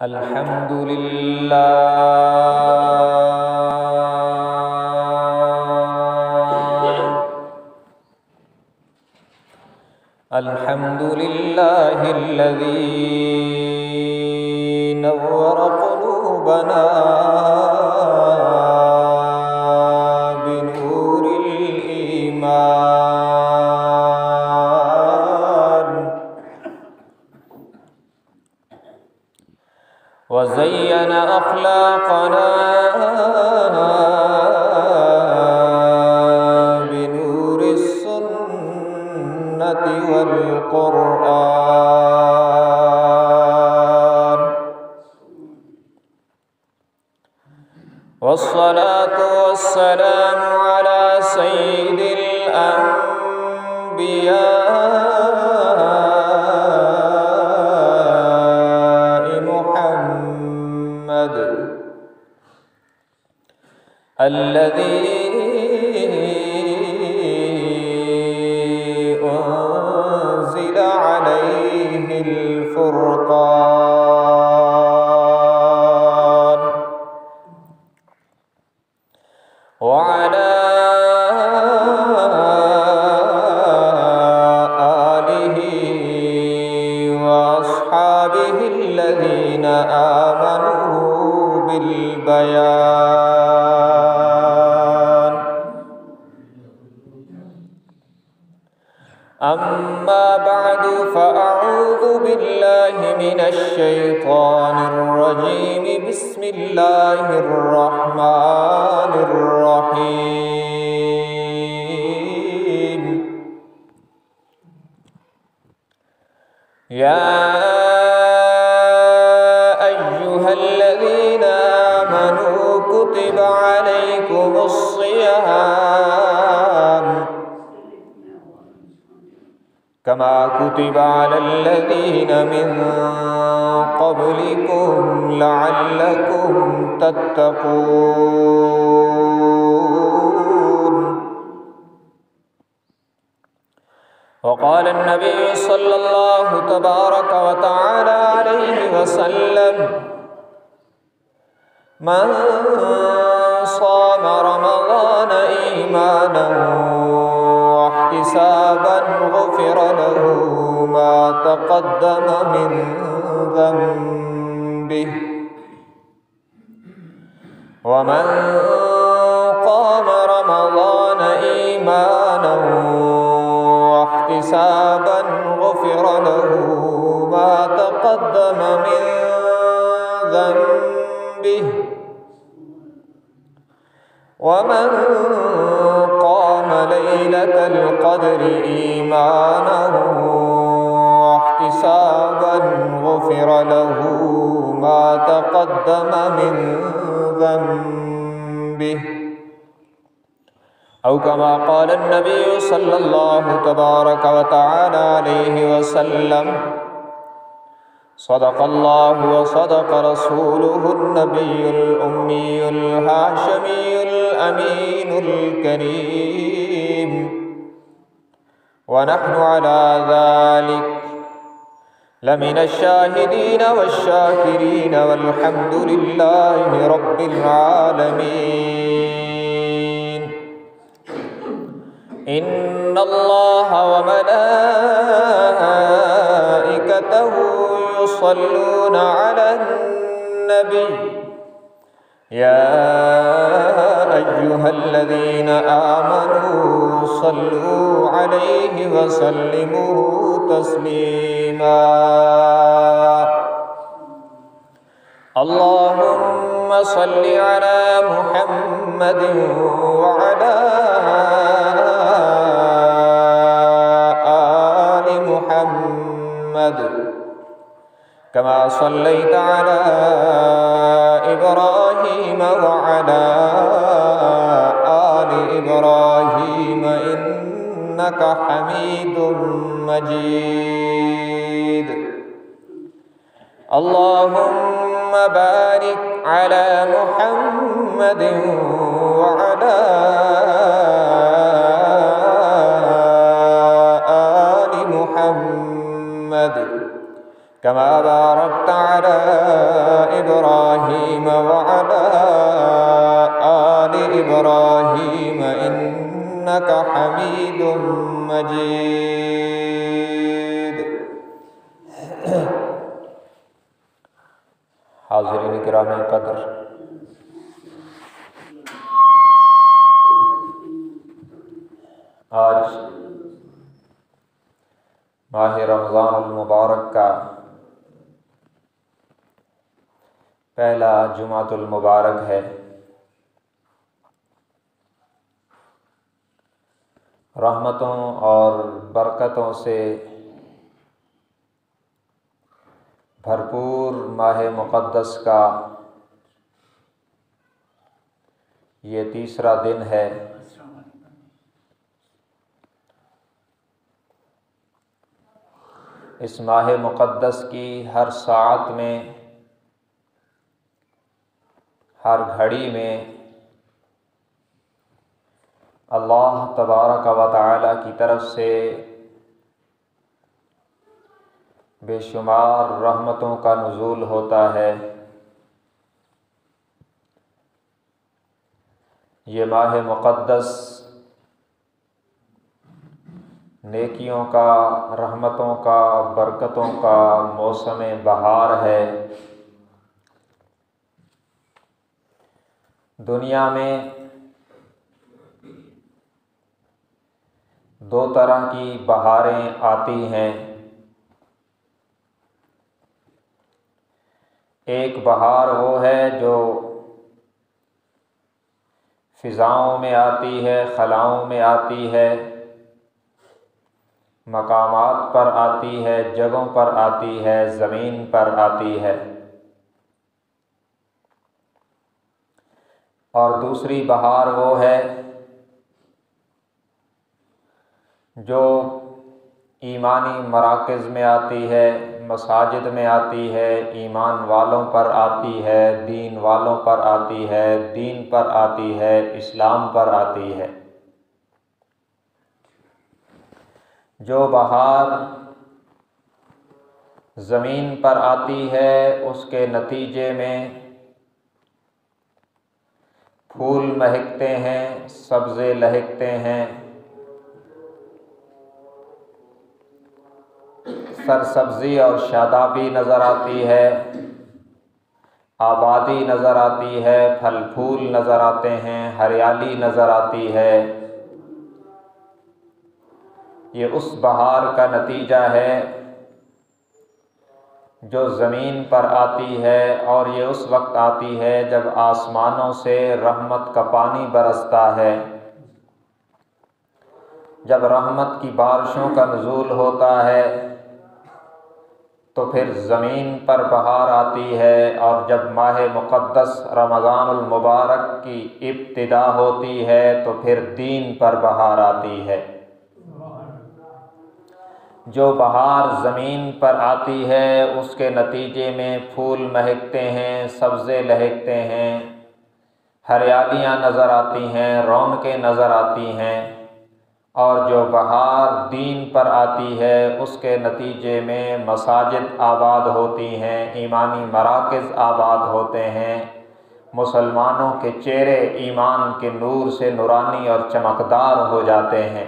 الحمد لله الحمد لله الذي نور قلوبنا بنور الإيمان وزين أخلاقنا بنور السنة والقرآن والصلاة والسلام على سيد الأنبياء محمد الذي أنزل عليه الفرقان وعلى آله وأصحابه الذين آمنوا بالبيان. أما بعد فأعوذ بالله من الشيطان الرجيم. بسم الله الرحمن الرحيم. يا أيها الذين آمنوا كتب عليكم الصيام كما كتب على الذين من قبلكم لعلكم تتقون. وقال النبي صلى الله تبارك وتعالى عليه وسلم: من صام رمضان إيمانا واحتسابا غفر له ما تقدم من ذنبه ومن قام رمضان إيمانا واحتسابا غفر له ما تقدم من ذنبه ومن قام ليلة القدر إيمانا واحتسابا غفر له ما تقدم من ذنبه أو كما قال النبي صلى الله تبارك وتعالى عليه وسلم: صدق الله وصدق رسوله النبي الأمي الهاشمي الأمين الكريم، ونحن على ذلك لمن الشاهدين والشاكرين، والحمد لله رب العالمين. إن الله وملائكته يصلون على النبي يا أيها الذين آمنوا صلوا عليه وسلموا تسليما. اللهم صل على محمد وعلى آل محمد كما صليت على إبراهيم وعلى آل إبراهيم إنك حميد مجيد. اللهم بارك على محمد وعلى آل محمد كما باركت على إبراهيم وعلى آل إبراهيم إنك حميد مجيد۔ حاضرین کرام قدر، آج ماہ رمضان المبارک کا پہلا جمعۃ المبارک ہے۔ رحمتوں اور برکتوں سے بھرپور ماہ مقدس کا یہ تیسرا دن ہے۔ اس ماہ مقدس کی ہر ساعت میں، ہر گھڑی میں اللہ تبارک و تعالی کی طرف سے بے شمار رحمتوں کا نزول ہوتا ہے۔ یہ ماہ مقدس نیکیوں کا، رحمتوں کا، برکتوں کا موسم بہار ہے۔ دنیا میں دو طرح کی بہاریں آتی ہیں۔ ایک بہار وہ ہے جو فضاؤں میں آتی ہے، خلاؤں میں آتی ہے، مقامات پر آتی ہے، جگہوں پر آتی ہے، زمین پر آتی ہے۔ اور دوسری بہار وہ ہے جو ایمانی مراکز میں آتی ہے، مساجد میں آتی ہے، ایمان والوں پر آتی ہے، دین والوں پر آتی ہے، دین پر آتی ہے، اسلام پر آتی ہے۔ جو بہار زمین پر آتی ہے اس کے نتیجے میں پھول مہکتے ہیں، سبزے لہکتے ہیں، سرسبزی اور شادابی نظر آتی ہے، آبادی نظر آتی ہے، پھل پھول نظر آتے ہیں، ہریالی نظر آتی ہے۔ یہ اس بہار کا نتیجہ ہے جو زمین پر آتی ہے، اور یہ اس وقت آتی ہے جب آسمانوں سے رحمت کا پانی برستا ہے، جب رحمت کی بارشوں کا نزول ہوتا ہے تو پھر زمین پر بہار آتی ہے، اور جب ماہ مقدس رمضان المبارک کی ابتدا ہوتی ہے تو پھر دین پر بہار آتی ہے۔ جو بہار زمین پر آتی ہے اس کے نتیجے میں پھول مہکتے ہیں، سبزے لہکتے ہیں، ہریالیاں نظر آتی ہیں، رونقیں نظر آتی ہیں۔ اور جو بہار دین پر آتی ہے اس کے نتیجے میں مساجد آباد ہوتی ہیں، ایمانی مراکز آباد ہوتے ہیں، مسلمانوں کے چہرے ایمان کے نور سے نورانی اور چمکدار ہو جاتے ہیں۔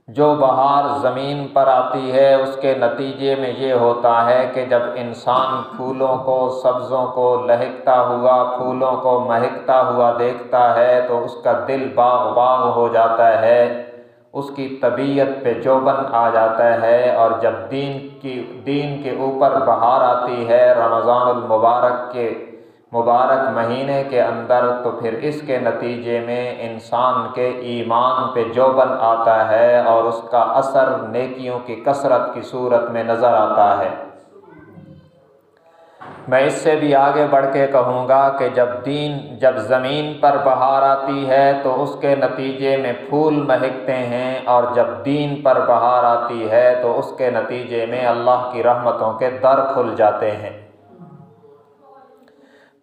جو بہار زمین پر آتی ہے اس کے نتیجے میں یہ ہوتا ہے کہ جب انسان پھولوں کو، سبزوں کو لہکتا ہوا، پھولوں کو مہکتا ہوا دیکھتا ہے تو اس کا دل باغ باغ ہو جاتا ہے، اس کی طبیعت پہ جوبن آ جاتا ہے۔ اور جب دین کے اوپر بہار آتی ہے رمضان المبارک کے مبارک مہینے کے اندر، تو پھر اس کے نتیجے میں انسان کے ایمان پہ جوبن آتا ہے اور اس کا اثر نیکیوں کی کثرت کی صورت میں نظر آتا ہے۔ میں اس سے بھی آگے بڑھ کے کہوں گا کہ جب زمین پر بہار آتی ہے تو اس کے نتیجے میں پھول مہکتے ہیں، اور جب دین پر بہار آتی ہے تو اس کے نتیجے میں اللہ کی رحمتوں کے در کھل جاتے ہیں۔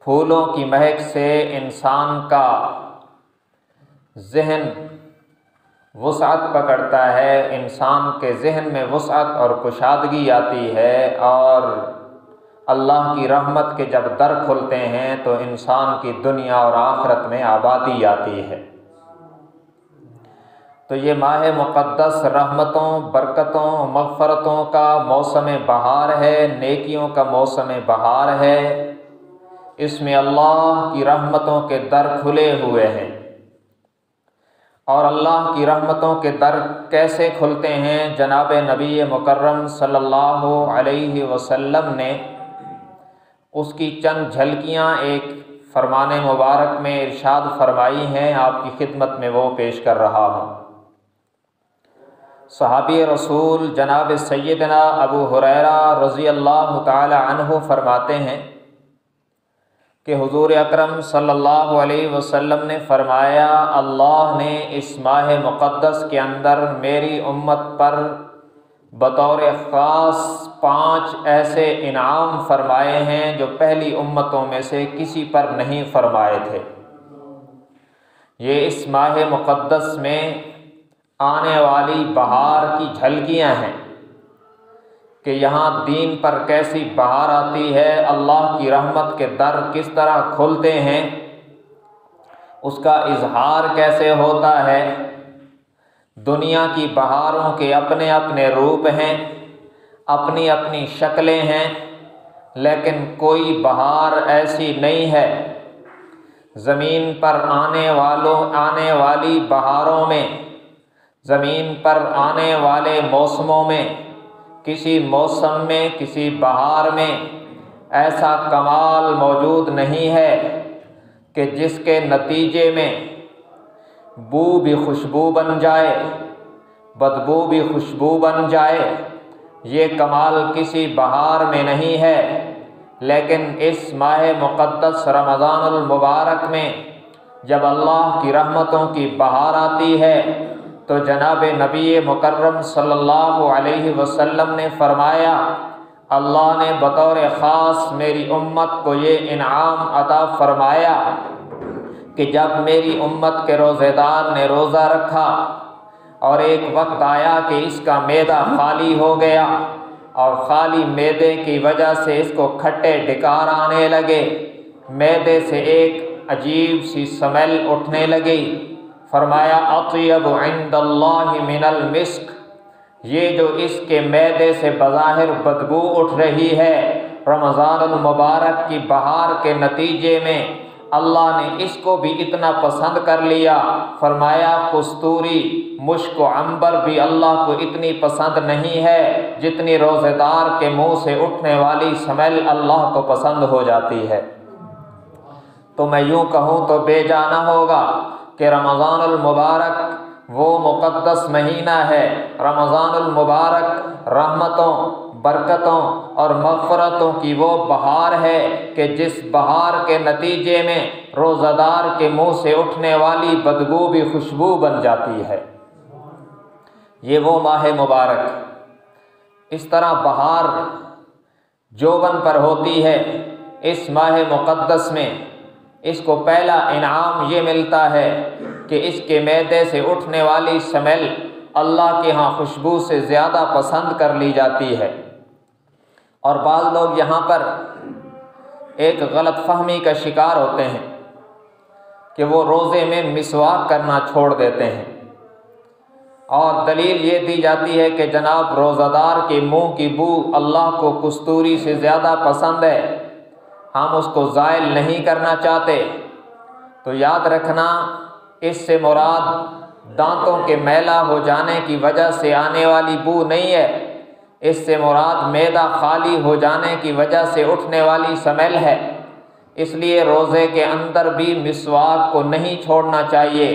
پھولوں کی مہک سے انسان کا ذہن وسعت پکڑتا ہے، انسان کے ذہن میں وسعت اور کشادگی آتی ہے، اور اللہ کی رحمت کے جب در کھلتے ہیں تو انسان کی دنیا اور آخرت میں آبادی آتی ہے۔ تو یہ ماہ مقدس رحمتوں، برکتوں، مغفرتوں کا موسم بہار ہے، نیکیوں کا موسم بہار ہے۔ اس میں اللہ کی رحمتوں کے در کھلے ہوئے ہیں۔ اور اللہ کی رحمتوں کے در کیسے کھلتے ہیں؟ جناب نبی مکرم صلی اللہ علیہ وسلم نے اس کی چند جھلکیاں ایک فرمان مبارک میں ارشاد فرمائی ہیں، آپ کی خدمت میں وہ پیش کر رہا ہوں۔ صحابی رسول جناب سیدنا ابو ہریرہ رضی اللہ تعالی عنہ فرماتے ہیں کہ حضور اکرم صلی اللہ علیہ وسلم نے فرمایا، اللہ نے اس ماہ مقدس کے اندر میری امت پر بطور خاص 5 ایسے انعام فرمائے ہیں جو پہلی امتوں میں سے کسی پر نہیں فرمائے تھے۔ یہ اس ماہ مقدس میں آنے والی بہار کی جھلکیاں ہیں کہ یہاں دین پر کیسی بہار آتی ہے، اللہ کی رحمت کے در کس طرح کھلتے ہیں، اس کا اظہار کیسے ہوتا ہے۔ دنیا کی بہاروں کے اپنے اپنے روپ ہیں، اپنی اپنی شکلیں ہیں، لیکن کوئی بہار ایسی نہیں ہے۔ زمین پر آنے والی بہاروں میں، زمین پر آنے والے موسموں میں، کسی موسم میں، کسی بہار میں ایسا کمال موجود نہیں ہے کہ جس کے نتیجے میں بو بھی خوشبو بن جائے، بدبو بھی خوشبو بن جائے۔ یہ کمال کسی بہار میں نہیں ہے، لیکن اس ماہ مقدس رمضان المبارک میں جب اللہ کی رحمتوں کی بہار آتی ہے تو جناب نبی مکرم صلی اللہ علیہ وسلم نے فرمایا، اللہ نے بطور خاص میری امت کو یہ انعام عطا فرمایا کہ جب میری امت کے روزے دار نے روزہ رکھا اور ایک وقت آیا کہ اس کا معدہ خالی ہو گیا، اور خالی معدے کی وجہ سے اس کو کھٹے ڈکار آنے لگے، معدے سے ایک عجیب سی سمیل اٹھنے لگی، فرمایا اطیب عند اللہ من المسک، یہ جو اس کے معدے سے بظاہر بدبو اٹھ رہی ہے، رمضان المبارک کی بہار کے نتیجے میں اللہ نے اس کو بھی اتنا پسند کر لیا، فرمایا کستوری، مشک و عنبر بھی اللہ کو اتنی پسند نہیں ہے جتنی روزے دار کے منہ سے اٹھنے والی سمیل اللہ کو پسند ہو جاتی ہے۔ تو میں یوں کہوں تو بے جانا ہوگا کہ رمضان المبارک وہ مقدس مہینہ ہے، رمضان المبارک رحمتوں، برکتوں اور مغفرتوں کی وہ بہار ہے کہ جس بہار کے نتیجے میں روزہ دار کے منہ سے اٹھنے والی بدبو بھی خوشبو بن جاتی ہے۔ یہ وہ ماہ مبارک، اس طرح بہار جوبن پر ہوتی ہے۔ اس ماہ مقدس میں اس کو پہلا انعام یہ ملتا ہے کہ اس کے معدے سے اٹھنے والی سمیل اللہ کے ہاں خوشبو سے زیادہ پسند کر لی جاتی ہے۔ اور بعض لوگ یہاں پر ایک غلط فہمی کا شکار ہوتے ہیں کہ وہ روزے میں مسواک کرنا چھوڑ دیتے ہیں، اور دلیل یہ دی جاتی ہے کہ جناب روزہ دار کے منہ کی بو اللہ کو کستوری سے زیادہ پسند ہے، ہم اس کو زائل نہیں کرنا چاہتے۔ تو یاد رکھنا، اس سے مراد دانتوں کے میلا ہو جانے کی وجہ سے آنے والی بو نہیں ہے، اس سے مراد معدہ خالی ہو جانے کی وجہ سے اٹھنے والی سمیل ہے۔ اس لیے روزے کے اندر بھی مسواک کو نہیں چھوڑنا چاہیے،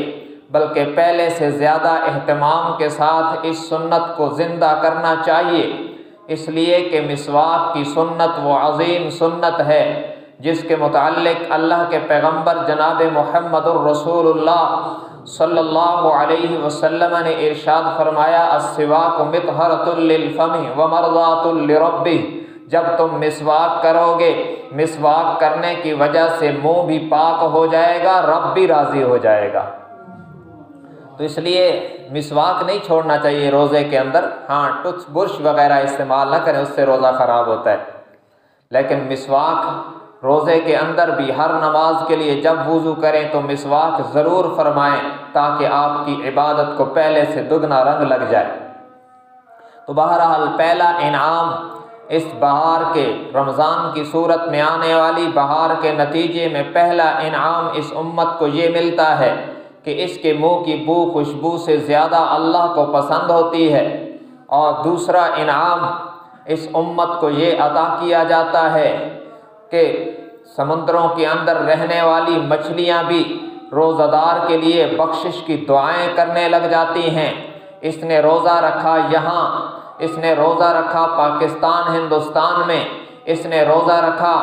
بلکہ پہلے سے زیادہ اہتمام کے ساتھ اس سنت کو زندہ کرنا چاہیے، اس لیے کہ مسواک کی سنت وہ عظیم سنت ہے جس کے متعلق اللہ کے پیغمبر جناب محمد الرسول اللہ صلی اللہ علیہ وسلم نے ارشاد فرمایا، السواک مطہرۃ للفم ومرضاۃ لربہ، جب تم مسواک کرو گے، مسواک کرنے کی وجہ سے منہ بھی پاک ہو جائے گا، رب بھی راضی ہو جائے گا۔ تو اس لیے مسواک نہیں چھوڑنا چاہیے روزے کے اندر۔ ہاں ٹوتھ برش وغیرہ استعمال نہ کریں، اس سے روزہ خراب ہوتا ہے، لیکن مسواک روزے کے اندر بھی ہر نماز کے لیے جب وضو کریں تو مسواک ضرور فرمائیں تاکہ آپ کی عبادت کو پہلے سے دگنا رنگ لگ جائے۔ تو بہرحال پہلا انعام اس بہار کے رمضان کی صورت میں آنے والی بہار کے نتیجے میں پہلا انعام اس امت کو یہ ملتا ہے کہ اس کے منہ کی بو خوشبو سے زیادہ اللہ کو پسند ہوتی ہے، اور دوسرا انعام اس امت کو یہ عطا کیا جاتا ہے کہ سمندروں کے اندر رہنے والی مچھلیاں بھی روزہ دار کے لیے بخشش کی دعائیں کرنے لگ جاتی ہیں۔ اس نے روزہ رکھا یہاں، اس نے روزہ رکھا پاکستان ہندوستان میں، اس نے روزہ رکھا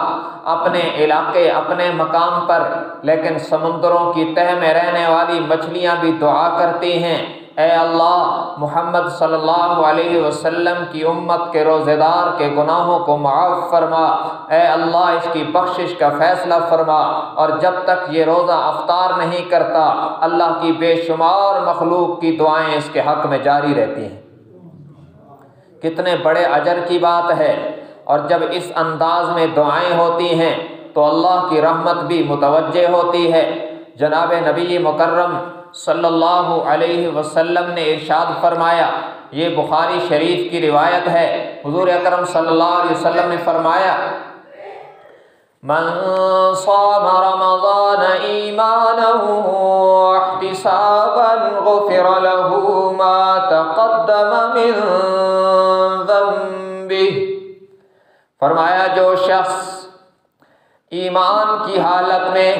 اپنے علاقے اپنے مقام پر، لیکن سمندروں کی تہ میں رہنے والی مچھلیاں بھی دعا کرتی ہیں، اے اللہ محمد صلی اللہ علیہ وسلم کی امت کے روزے دار کے گناہوں کو معاف فرما، اے اللہ اس کی بخشش کا فیصلہ فرما۔ اور جب تک یہ روزہ افطار نہیں کرتا، اللہ کی بے شمار مخلوق کی دعائیں اس کے حق میں جاری رہتی ہیں۔ کتنے بڑے اجر کی بات ہے، اور جب اس انداز میں دعائیں ہوتی ہیں تو اللہ کی رحمت بھی متوجہ ہوتی ہے۔ جناب نبی مکرم صلی اللہ علیہ وسلم نے ارشاد فرمایا، یہ بخاری شریف کی روایت ہے، حضور اکرم صلی اللہ علیہ وسلم نے فرمایا، من صام رمضان ایمانا واحتسابا غفر له ما تقدم من ذنبه۔ فرمایا جو شخص ایمان کی حالت میں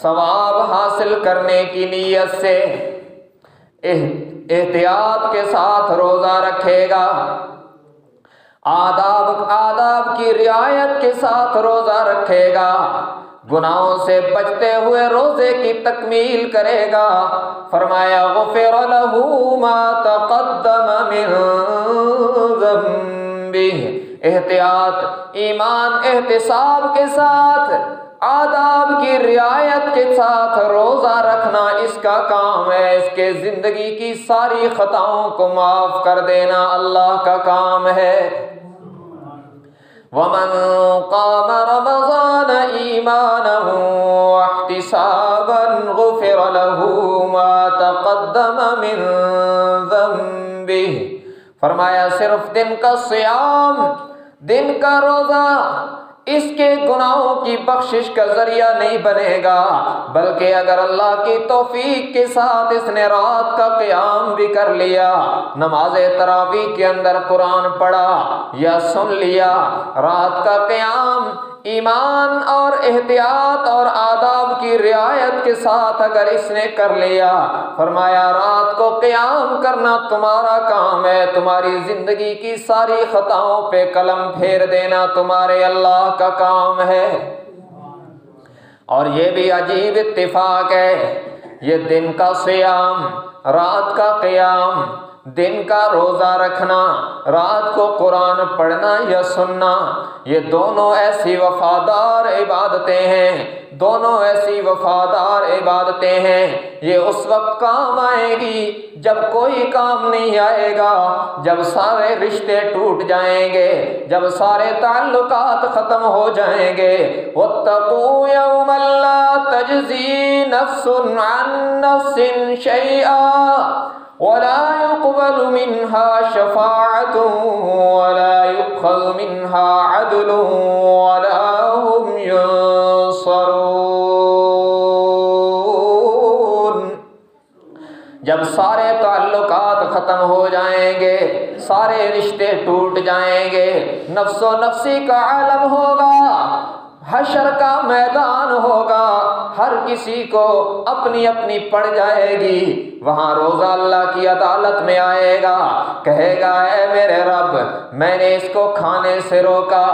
ثواب حاصل کرنے کی نیت سے احتیاط کے ساتھ روزہ رکھے گا، آداب کی رعایت کے ساتھ روزہ رکھے گا، گناہوں سے بچتے ہوئے روزے کی تکمیل کرے گا، فرمایا غفر له ما تقدم من ذنبه۔ احتیاط، ایمان، احتساب کے ساتھ، آداب کی رعایت کے ساتھ روزہ رکھنا اس کا کام ہے، اس کے زندگی کی ساری خطاؤں کو معاف کر دینا اللہ کا کام ہے۔ وَمَن قَامَ رَمَضَانَ إِيمَانًا وَاحْتِسَابًا غُفِرَ لَهُ مَا تَقَدَّمَ مِن ذَنبِهِ۔ فرمایا صرف دن کا سیام، دن کا روزہ اس کے گناہوں کی بخشش کا ذریعہ نہیں بنے گا، بلکہ اگر اللہ کی توفیق کے ساتھ اس نے رات کا قیام بھی کر لیا، نماز تراویح کے اندر قرآن پڑھا یا سن لیا، رات کا قیام ایمان اور احتیاط اور آداب کی رعایت کے ساتھ اگر اس نے کر لیا، فرمایا رات کو قیام کرنا تمہارا کام ہے، تمہاری زندگی کی ساری خطاؤں پہ قلم پھیر دینا تمہارے اللہ کا کام ہے۔ اور یہ بھی عجیب اتفاق ہے، یہ دن کا سیام، رات کا قیام، دن کا روزہ رکھنا، رات کو قرآن پڑھنا یا سننا، یہ دونوں ایسی وفادار عبادتیں ہیں، دونوں ایسی وفادار عبادتیں ہیں، یہ اس وقت کام آئے گی جب کوئی کام نہیں آئے گا، جب سارے رشتے ٹوٹ جائیں گے، جب سارے تعلقات ختم ہو جائیں گے۔ وَاتَّقُوا يَوْمًا لَا تَجْزِي نَفْسٌ عَن نَفْسٍ شَيْئًا وَلَا يُقْبَلُ مِنْهَا شَفَاعَةٌ وَلَا يُؤْخَذُ مِنْهَا عَدْلٌ وَلَا هُمْ يُنصَرُونَ۔ جب سارے تعلقات ختم ہو جائیں گے، سارے رشتے ٹوٹ جائیں گے، نفس و نفسی کا عالم ہوگا، حشر کا میدان ہوگا، ہر کسی کو اپنی اپنی پڑ جائے گی، وہاں روزہ اللہ کی عدالت میں آئے گا، کہے گا اے میرے رب میں نے اس کو کھانے سے روکا،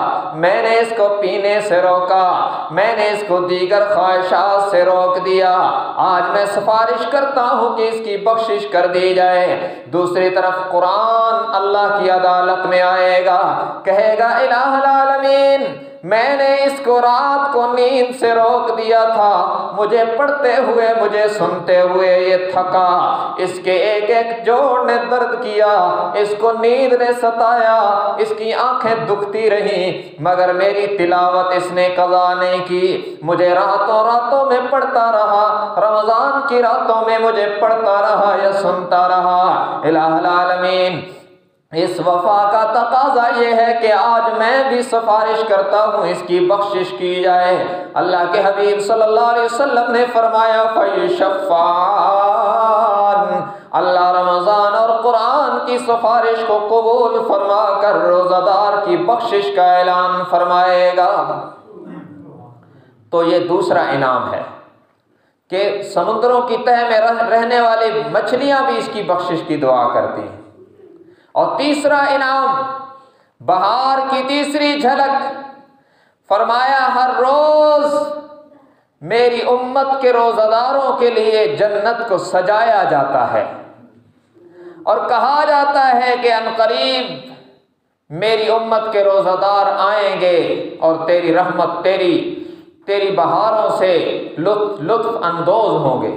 میں نے اس کو پینے سے روکا، میں نے اس کو دیگر خواہشات سے روک دیا، آج میں سفارش کرتا ہوں کہ اس کی بخشش کر دی جائے۔ دوسری طرف قرآن اللہ کی عدالت میں آئے گا، کہے گا الہ العالمین میں نے اس کو رات کو نیند سے روک دیا تھا، مجھے پڑھتے ہوئے مجھے سنتے ہوئے یہ تھکا، اس کے ایک ایک جوڑ نے درد کیا، اس کو نیند نے ستایا، اس کی آنکھیں دکھتی رہیں، مگر میری تلاوت اس نے قضا نہیں کی۔ مجھے راتوں راتوں میں پڑھتا رہا، رمضان کی راتوں میں مجھے پڑھتا رہا یا سنتا رہا۔ الہ العالمین، اس وفا کا تقاضا یہ ہے کہ آج میں بھی سفارش کرتا ہوں اس کی بخشش کی جائے۔ اللہ کے حبیب صلی اللہ علیہ وسلم نے فرمایا فَيُشَفَّعَانِ، اللہ رمضان اور قرآن کی سفارش کو قبول فرما کر روزہ دار کی بخشش کا اعلان فرمائے گا۔ تو یہ دوسرا انعام ہے کہ سمندروں کی تہہ میں رہنے والی مچھلیاں بھی اس کی بخشش کی دعا کرتی ہیں۔ اور تیسرا انعام، بہار کی تیسری جھلک، فرمایا ہر روز میری امت کے روزہ داروں کے لیے جنت کو سجایا جاتا ہے، اور کہا جاتا ہے کہ عنقریب میری امت کے روزہ دار آئیں گے اور تیری رحمت، تیری بہاروں سے لطف اندوز ہوں گے۔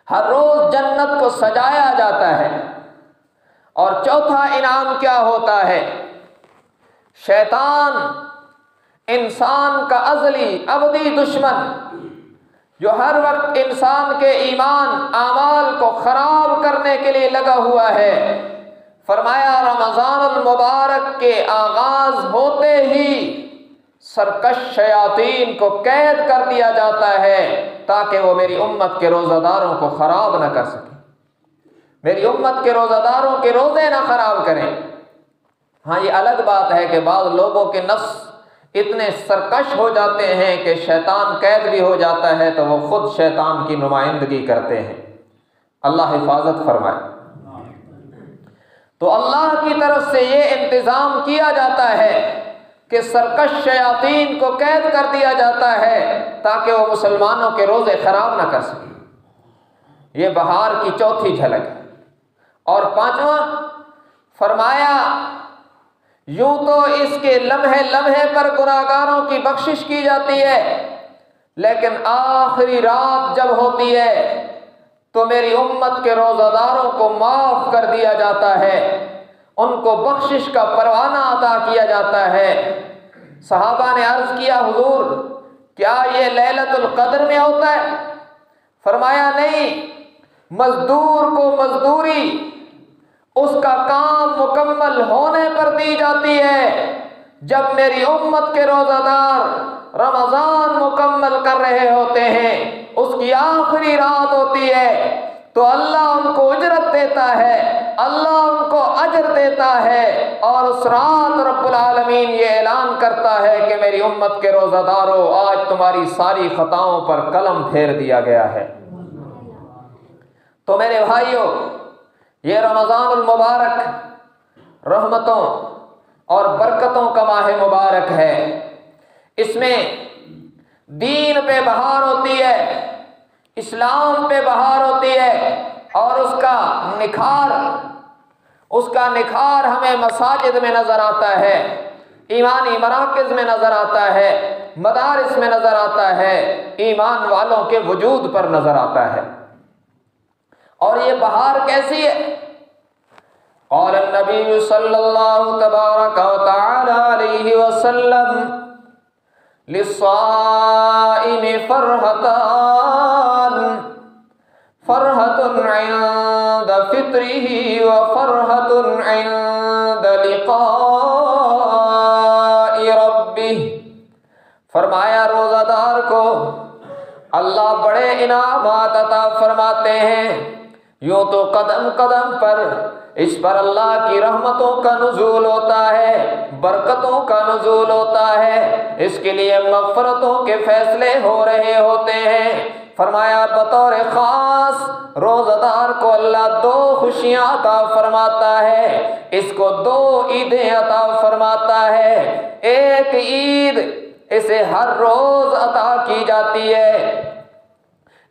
ہر روز جنت کو سجایا جاتا ہے۔ اور چوتھا انعام کیا ہوتا ہے؟ شیطان، انسان کا ازلی ابدی دشمن، جو ہر وقت انسان کے ایمان اعمال کو خراب کرنے کے لیے لگا ہوا ہے، فرمایا رمضان المبارک کے آغاز ہوتے ہی سرکش شیاطین کو قید کر دیا جاتا ہے تاکہ وہ میری امت کے روزہ داروں کو خراب نہ کر سکے، میری امت کے روزہ داروں کے روزے نہ خراب کریں۔ ہاں یہ الگ بات ہے کہ بعض لوگوں کے نفس اتنے سرکش ہو جاتے ہیں کہ شیطان قید بھی ہو جاتا ہے تو وہ خود شیطان کی نمائندگی کرتے ہیں، اللہ حفاظت فرمائے۔ تو اللہ کی طرف سے یہ انتظام کیا جاتا ہے کہ سرکش شیاطین کو قید کر دیا جاتا ہے تاکہ وہ مسلمانوں کے روزے خراب نہ کر سکیں۔ یہ بہار کی چوتھی جھلک ہے۔ اور پانچواں فرمایا یوں تو اس کے لمحے لمحے پر گناہگاروں کی بخشش کی جاتی ہے، لیکن آخری رات جب ہوتی ہے تو میری امت کے روزہ داروں کو معاف کر دیا جاتا ہے، ان کو بخشش کا پروانہ عطا کیا جاتا ہے۔ صحابہ نے عرض کیا حضور کیا یہ لیلۃ القدر میں ہوتا ہے؟ فرمایا نہیں، مزدور کو مزدوری اس کا کام مکمل ہونے پر دی جاتی ہے۔ جب میری امت کے روزہ دار رمضان مکمل کر رہے ہوتے ہیں، اس کی آخری رات ہوتی ہے، تو اللہ ان کو اجرت دیتا ہے، اللہ ان کو اجر دیتا ہے، اور اس رات رب العالمین یہ اعلان کرتا ہے کہ میری امت کے روزہ داروں آج تمہاری ساری خطاؤں پر قلم پھیر دیا گیا ہے۔ تو میرے بھائیوں، یہ رمضان المبارک رحمتوں اور برکتوں کا ماہ مبارک ہے۔ اس میں دین پہ بہار ہوتی ہے، اسلام پہ بہار ہوتی ہے، اور اس کا نکھار ہمیں مساجد میں نظر آتا ہے، ایمانی مراکز میں نظر آتا ہے، مدارس میں نظر آتا ہے، ایمان والوں کے وجود پر نظر آتا ہے۔ اور یہ بہار کیسی ہے؟ قال النبی صلی اللہ تبارک و تعالی علیہ وسلم للصائم فرحتان، فرحۃ عند فطرہ وفرحۃ عند لقاء ربہ۔ فرمایا روزہ دار کو اللہ بڑے انعامات عطا فرماتے ہیں، یوں تو قدم قدم پر اس پر اللہ کی رحمتوں کا نزول ہوتا ہے، برکتوں کا نزول ہوتا ہے، اس کے لیے مغفرتوں کے فیصلے ہو رہے ہوتے ہیں۔ فرمایا بطور خاص روزہ دار کو اللہ دو خوشیاں عطا فرماتا ہے، اس کو دو عیدیں عطا فرماتا ہے۔ ایک عید اسے ہر روز عطا کی جاتی ہے،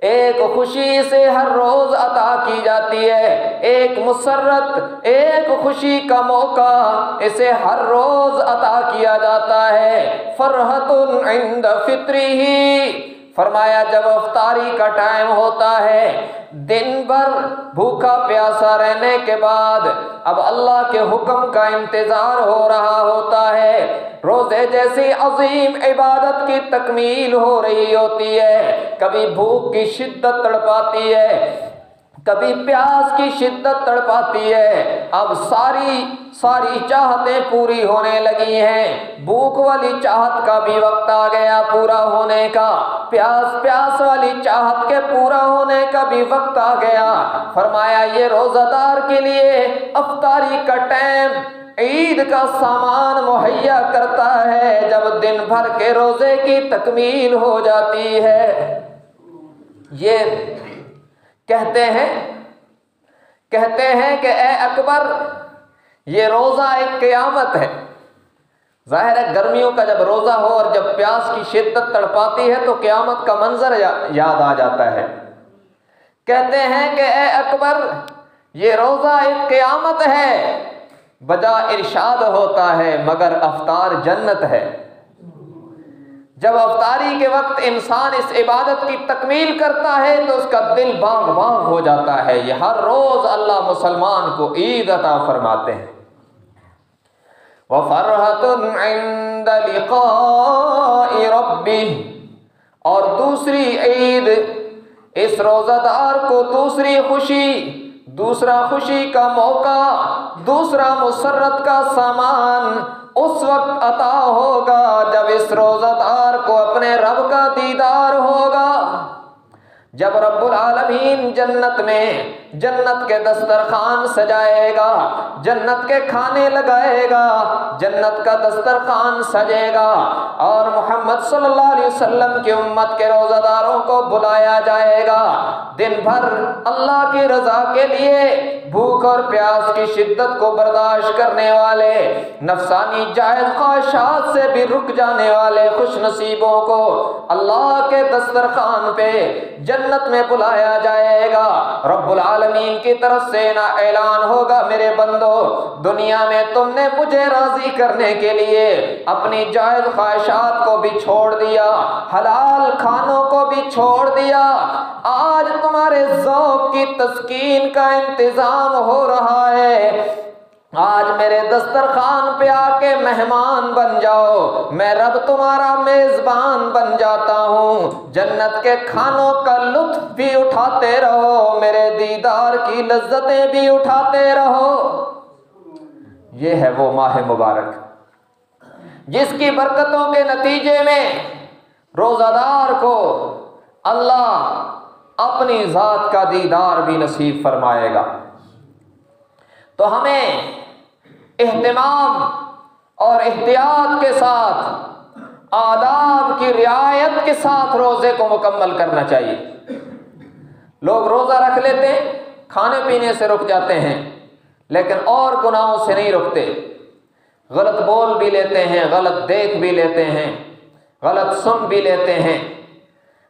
ایک خوشی سے ہر روز عطا کی جاتی ہے، ایک مسرت، ایک خوشی کا موقع اسے ہر روز عطا کیا جاتا ہے۔ فرحۃ عند فطرہ، فرمایا جب افطاری کا ٹائم ہوتا ہے، دن بھر بھوکا پیاسا رہنے کے بعد اب اللہ کے حکم کا انتظار ہو رہا ہوتا ہے، روزے جیسی عظیم عبادت کی تکمیل ہو رہی ہوتی ہے، کبھی بھوک کی شدت تڑپاتی ہے، کبھی پیاس کی شدت تڑپاتی ہے، اب ساری چاہتیں پوری ہونے لگی ہیں، بھوک والی چاہت کا بھی وقت آ گیا پورا ہونے کا، پیاس والی چاہت کے پورا ہونے کا بھی وقت آ گیا۔ فرمایا یہ روزہ دار کے لیے افطاری کا ٹائم عید کا سامان مہیا کرتا ہے جب دن بھر کے روزے کی تکمیل ہو جاتی ہے۔ یہ کہتے ہیں کہ اے اکبر، یہ روزہ ایک قیامت ہے۔ ظاہر ہے گرمیوں کا جب روزہ ہو اور جب پیاس کی شدت تڑپاتی ہے تو قیامت کا منظر یاد آ جاتا ہے۔ کہتے ہیں کہ اے اکبر، یہ روزہ ایک قیامت ہے، بجا ارشاد ہوتا ہے مگر افطار جنت ہے۔ جب افطاری کے وقت انسان اس عبادت کی تکمیل کرتا ہے تو اس کا دل باغ باغ ہو جاتا ہے۔ یہ ہر روز اللہ مسلمان کو عید عطا فرماتے ہیں۔ وَفَرْحَةٌ عِندَ لِقَاءِ رَبِّهِ، اور دوسری عید اس روزہ دار کو دوسری خوشی، دوسرا خوشی کا موقع، دوسرا مسرت کا سامان اس وقت عطا ہوگا جب اس روزہ دار کو اپنے رب کا دیدار ہوگا، جب رب العالمین جنت میں جنت کے دسترخوان سجائے گا، جنت کے کھانے لگائے گا، جنت کا دسترخوان سجے گا اور محمد صلی اللہ علیہ وسلم کی امت کے روزہ داروں کو بلایا جائے گا۔ دن بھر اللہ کی رضا کے لیے بھوک اور پیاس کی شدت کو برداشت کرنے والے، نفسانی جائز خواہشات سے بھی رک جانے والے خوش نصیبوں کو اللہ کے دسترخوان پہ جنت میں بلایا جائے گا۔ رب العالمین کی طرف سے نہ اعلان ہوگا، میرے بندو دنیا میں تم نے مجھے راضی کرنے کے لیے اپنی جائز خواہشات کو بھی چھوڑ دیا، حلال کھانوں کو بھی چھوڑ دیا، آج تمہارے ذوق کی تسکین کا انتظام ہو رہا ہے، آج میرے دسترخوان پہ آ کے مہمان بن جاؤ، میں رب تمہارا میزبان بن جاتا ہوں، جنت کے کھانوں کا لطف بھی اٹھاتے رہو، میرے دیدار کی لذتیں بھی اٹھاتے رہو۔ یہ ہے وہ ماہ مبارک جس کی برکتوں کے نتیجے میں روزہ دار کو اللہ اپنی ذات کا دیدار بھی نصیب فرمائے گا۔ تو ہمیں اہتمام اور احتیاط کے ساتھ، آداب کی رعایت کے ساتھ روزے کو مکمل کرنا چاہیے۔ لوگ روزہ رکھ لیتے ہیں، کھانے پینے سے رک جاتے ہیں، لیکن اور گناہوں سے نہیں رکتے، غلط بول بھی لیتے ہیں، غلط دیکھ بھی لیتے ہیں، غلط سن بھی لیتے ہیں،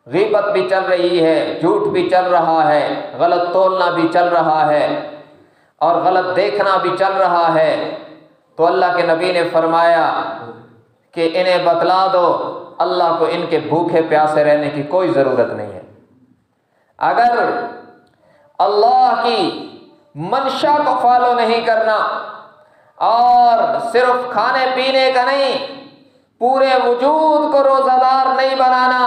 غیبت بھی چل رہی ہے، جھوٹ بھی چل رہا ہے، غلط تولنا بھی چل رہا ہے اور غلط دیکھنا بھی چل رہا ہے۔ تو اللہ کے نبی نے فرمایا کہ انہیں بتلا دو اللہ کو ان کے بھوکے پیاسے رہنے کی کوئی ضرورت نہیں ہے۔ اگر اللہ کی منشا کو فالو نہیں کرنا اور صرف کھانے پینے کا نہیں، پورے وجود کو روزہ دار نہیں بنانا،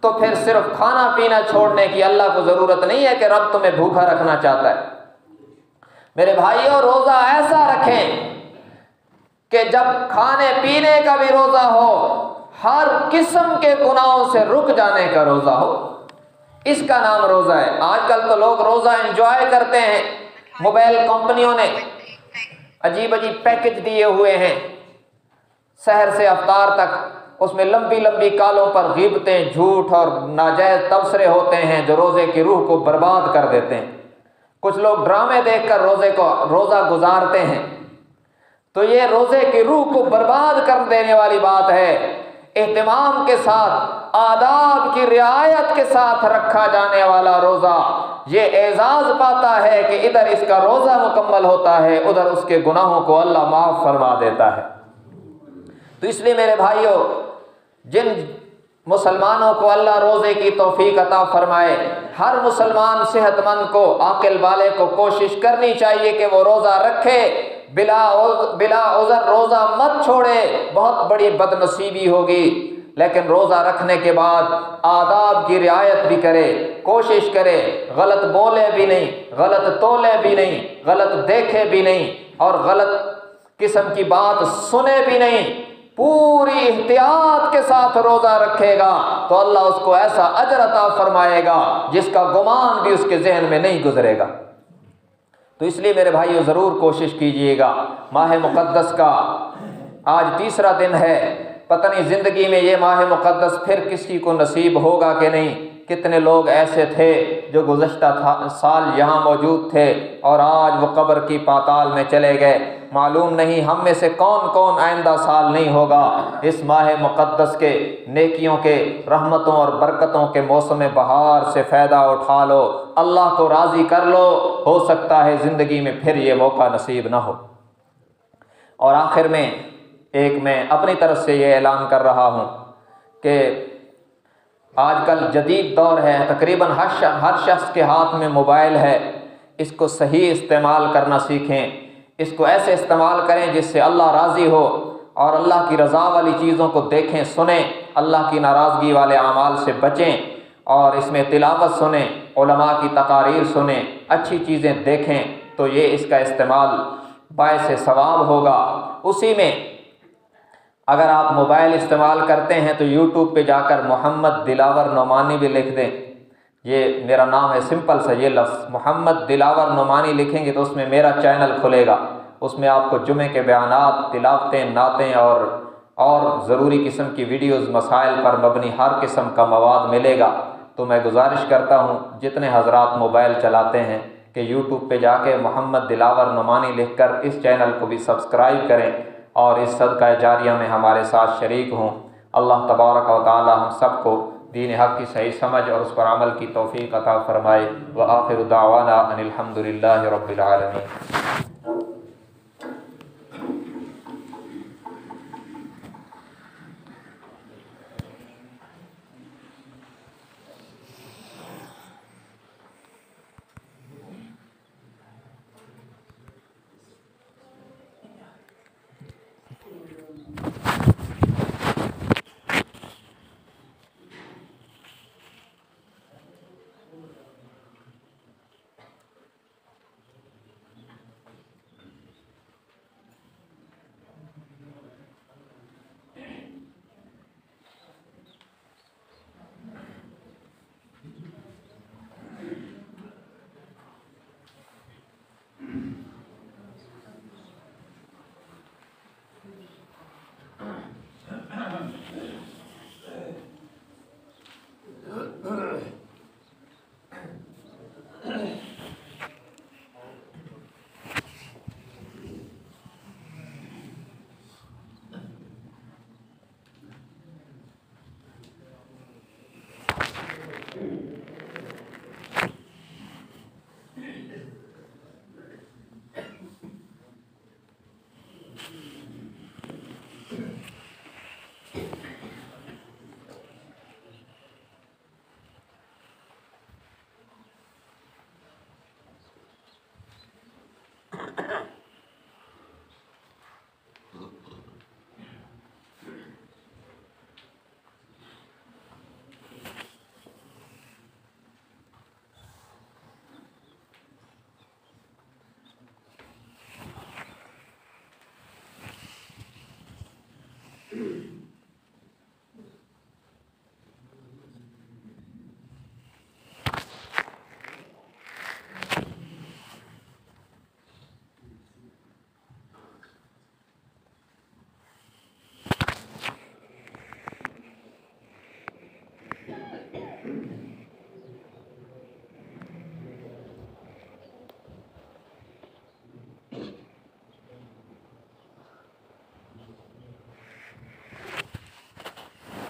تو پھر صرف کھانا پینا چھوڑنے کی اللہ کو ضرورت نہیں ہے کہ رب تمہیں بھوکا رکھنا چاہتا ہے۔ میرے بھائیوں، روزہ ایسا رکھیں کہ جب کھانے پینے کا بھی روزہ ہو، ہر قسم کے گناہوں سے رک جانے کا روزہ ہو، اس کا نام روزہ ہے۔ آج کل تو لوگ روزہ انجوائے کرتے ہیں، موبائل کمپنیوں نے عجیب عجیب پیکج دیے ہوئے ہیں، سحر سے افطار تک اس میں لمبی لمبی کالوں پر غیبتیں، جھوٹ اور ناجائز تبصرے ہوتے ہیں جو روزے کی روح کو برباد کر دیتے ہیں۔ کچھ لوگ ڈرامے دیکھ کر روزہ گزارتے ہیں، تو یہ روزے کی روح کو برباد کر دینے والی بات ہے۔ اہتمام کے ساتھ آداب کی رعایت کے ساتھ رکھا جانے والا روزہ یہ اعزاز پاتا ہے کہ ادھر اس کا روزہ مکمل ہوتا ہے، ادھر اس کے گناہوں کو اللہ معاف فرما دیتا ہے۔ تو اس لیے میرے بھائیوں، جن مسلمانوں کو اللہ روزے کی توفیق عطا فرمائے، ہر مسلمان صحت مند کو، عاقل والے کو کوشش کرنی چاہیے کہ وہ روزہ رکھے، بلا عذر روزہ مت چھوڑے، بہت بڑی بد نصیبی ہوگی۔ لیکن روزہ رکھنے کے بعد آداب کی رعایت بھی کرے، کوشش کرے، غلط بولے بھی نہیں، غلط تولے بھی نہیں، غلط دیکھے بھی نہیں، اور غلط قسم کی بات سنے بھی نہیں، پوری احتیاط کے ساتھ روزہ رکھے گا تو اللہ اس کو ایسا اجر عطا فرمائے گا جس کا گمان بھی اس کے ذہن میں نہیں گزرے گا۔ تو اس لیے میرے بھائیو ضرور کوشش کیجئے گا۔ ماہ مقدس کا آج تیسرا دن ہے، پتہ نہیں زندگی میں یہ ماہ مقدس پھر کسی کو نصیب ہوگا کہ نہیں۔ کتنے لوگ ایسے تھے جو گزشتہ سال یہاں موجود تھے اور آج وہ قبر کی پاتال میں چلے گئے۔ معلوم نہیں ہم میں سے کون کون آئندہ سال نہیں ہوگا۔ اس ماہ مقدس کے نیکیوں کے، رحمتوں اور برکتوں کے موسم بہار سے فائدہ اٹھا لو، اللہ کو راضی کر لو، ہو سکتا ہے زندگی میں پھر یہ موقع نصیب نہ ہو۔ اور آخر میں میں اپنی طرف سے یہ اعلان کر رہا ہوں کہ آج کل جدید دور ہے، تقریباً ہر شخص کے ہاتھ میں موبائل ہے، اس کو صحیح استعمال کرنا سیکھیں، اس کو ایسے استعمال کریں جس سے اللہ راضی ہو، اور اللہ کی رضا والی چیزوں کو دیکھیں، سنیں، اللہ کی ناراضگی والے اعمال سے بچیں، اور اس میں تلاوت سنیں، علماء کی تقاریر سنیں، اچھی چیزیں دیکھیں، تو یہ اس کا استعمال باعث ثواب ہوگا۔ اسی میں اگر آپ موبائل استعمال کرتے ہیں تو یوٹیوب پہ جا کر محمد دلاور نعمانی بھی لکھ دیں، یہ میرا نام ہے، سمپل سا یہ لفظ محمد دلاور نعمانی لکھیں گے تو اس میں میرا چینل کھلے گا، اس میں آپ کو جمعے کے بیانات، تلاوتیں، نعتیں اور ضروری قسم کی ویڈیوز، مسائل پر مبنی ہر قسم کا مواد ملے گا۔ تو میں گزارش کرتا ہوں جتنے حضرات موبائل چلاتے ہیں کہ یوٹیوب پہ جا کے محمد دلاور نعمانی لکھ کر اس چینل کو بھی سبسکرائب کریں اور اس صدقہ جاریہ میں ہمارے ساتھ شریک ہوں۔ اللہ تبارک و تعالی ہم سب کو دین حق کی صحیح سمجھ اور اس پر عمل کی توفیق عطا فرمائے۔ وآخر دعوانا ان الحمد للہ رب العالمین۔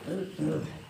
ہے۔